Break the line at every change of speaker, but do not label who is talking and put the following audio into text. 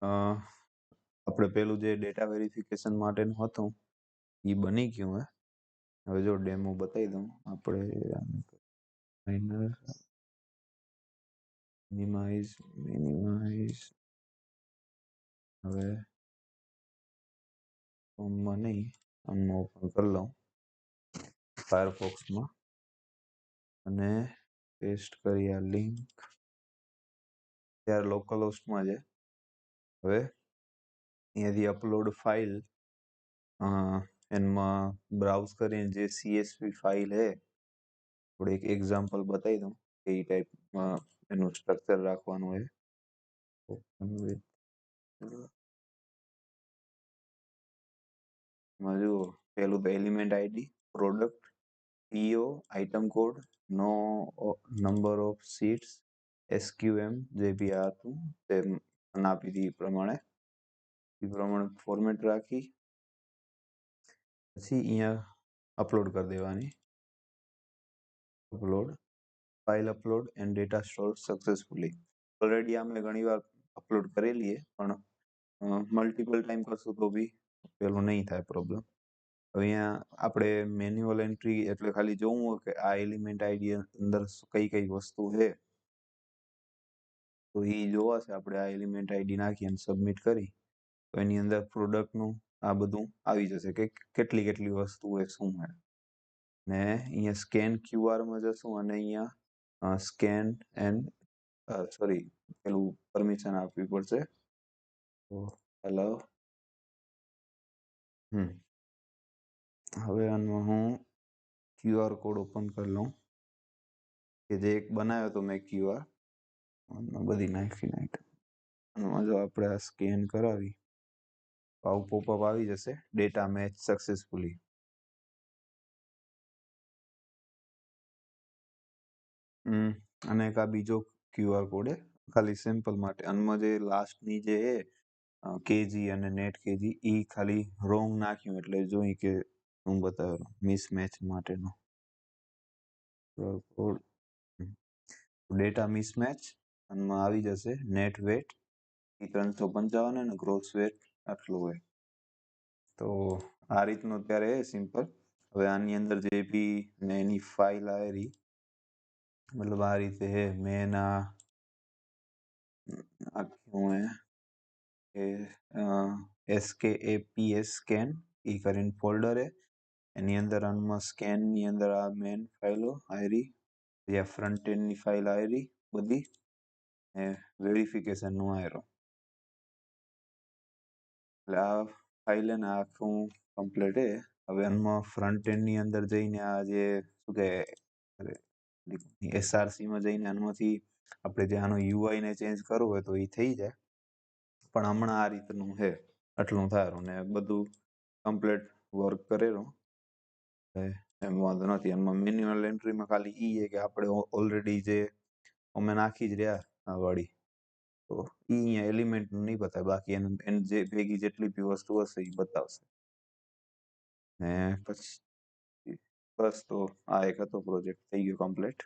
આપણે પેલું જે ડેટા વેરિફિકેશન માટેનું હતું એ બની ગયું હે. હવે જો ડેમો બતાવી દઉં. આપણે મિનિમાઇઝ હવે ફોર્મમાં નહીં, આમાં ઓપન કરી લઉં ફાયરફોક્સમાં અને પેસ્ટ કરી આ લિંક. ત્યારે લોકલ હોસ્ટમાં છે. હવે અહીંયાથી અપલોડ ફાઇલ એમાં બ્રાઉઝ કરીને જે CSV ફાઇલ હે થોડું એક એક્ઝામ્પલ બતાવી દઉં કે એ ટાઈપમાં એનું સ્ટ્રક્ચર રાખવાનું હોય. ઓપન વિથ જુઓ, પહેલું તો element ID, product, PO, item code, નો નંબર ઓફ સીટ્સ, SQM જે બી આ હતું તે આપી હતી એ પ્રમાણે ફોર્મેટ રાખી પછી અહીંયા અપલોડ કરી દેવાની. Upload file upload and data store successfully. Already અમે ઘણીવાર અપલોડ કરેલી છે પણ મલ્ટિપલ ટાઈમ કરશું તો બી પેલું નહીં થાય પ્રોબ્લેમ. હવે અહીંયા આપણે મેન્યુઅલ એન્ટ્રી એટલે ખાલી જોવું હોય કે આ એલિમેન્ટ આઈડી અંદર કઈ કઈ વસ્તુ છે તો એ જોવાશે. આપણે આ એલિમેન્ટ આઈડી નાખી અને સબમિટ કરી તો એની અંદર પ્રોડક્ટનું આ બધું આવી જશે કે કેટલી કેટલી વસ્તુ હોય શું હોય. ને અહીંયા સ્કેન QR માં જશું અને અહીંયા સ્કેન એન્ડ સોરી પેલું પરમિશન આપવી પડશે. તો હેલો હવે આમાં હું QR કોડ ઓપન કરી લઉં કે જે એક બનાવ્યો તો મેં QR બધી નાખી આમાં જો આપણે આ સ્કેન કરાવી તો આવું પોપઅપ આવી જશે, ડેટા મેચ સક્સેસફુલી. અને એક આ બીજો QR કોડ ખાલી સેમ્પલ માટે. આમાં જે લાસ્ટની જે છે કેજી અને નેટ કેજી એ ખાલી રોંગ નાખ્યું એટલે જોઈ કે હું બતાવ્યો મિસમેચ માટેનો કોડ. ડેટા મિસમેચ આમાં આવી જશે. નેટ વેટ 355 અને ગ્રોસ વેટ આટલું હોય. તો આ રીતનું અત્યારે સિમ્પલ. હવે આની અંદર જે બી એની ફાઇલ આવેલી મતલબ આ રીતે હે. મેં આખું SKAPS સ્કેન એ કરીને ફોલ્ડર હે. એની અંદર આમાં સ્કેનની અંદર આ મેન ફાઇલો આયરી, જ્યાં ફ્રન્ટ એન્ડની ફાઇલ આયરી બધી ને વેરિફિકેશનનું આયરો. એટલે આ ફાઇલ ને આખું કમ્પ્લીટ હે. હવે આમાં ફ્રન્ટ એન્ડની અંદર જઈને આ જે શું કે SRCમાં જઈને આમાંથી આપણે જે આનો UI ને ચેન્જ કરવું હોય તો એ થઈ જાય. પણ હમણાં આ રીતનું છે, આટલું થાય ને બધું કમ્પ્લીટ વર્ક કરેલું એમ વાંધો નથી. એમાં મેન્યુઅલ એન્ટ્રીમાં ખાલી એ છે કે આપણે ઓલરેડી જે અમે નાખી જ રહ્યા આ વાળી તો એ અહીંયા એલિમેન્ટ નહીં બતાવે, બાકી એને જે ભેગી જેટલી બી વસ્તુ હશે એ બતાવશે. ને પછી બસ તો આ એક હતો પ્રોજેક્ટ, થઈ ગયો કમ્પ્લીટ.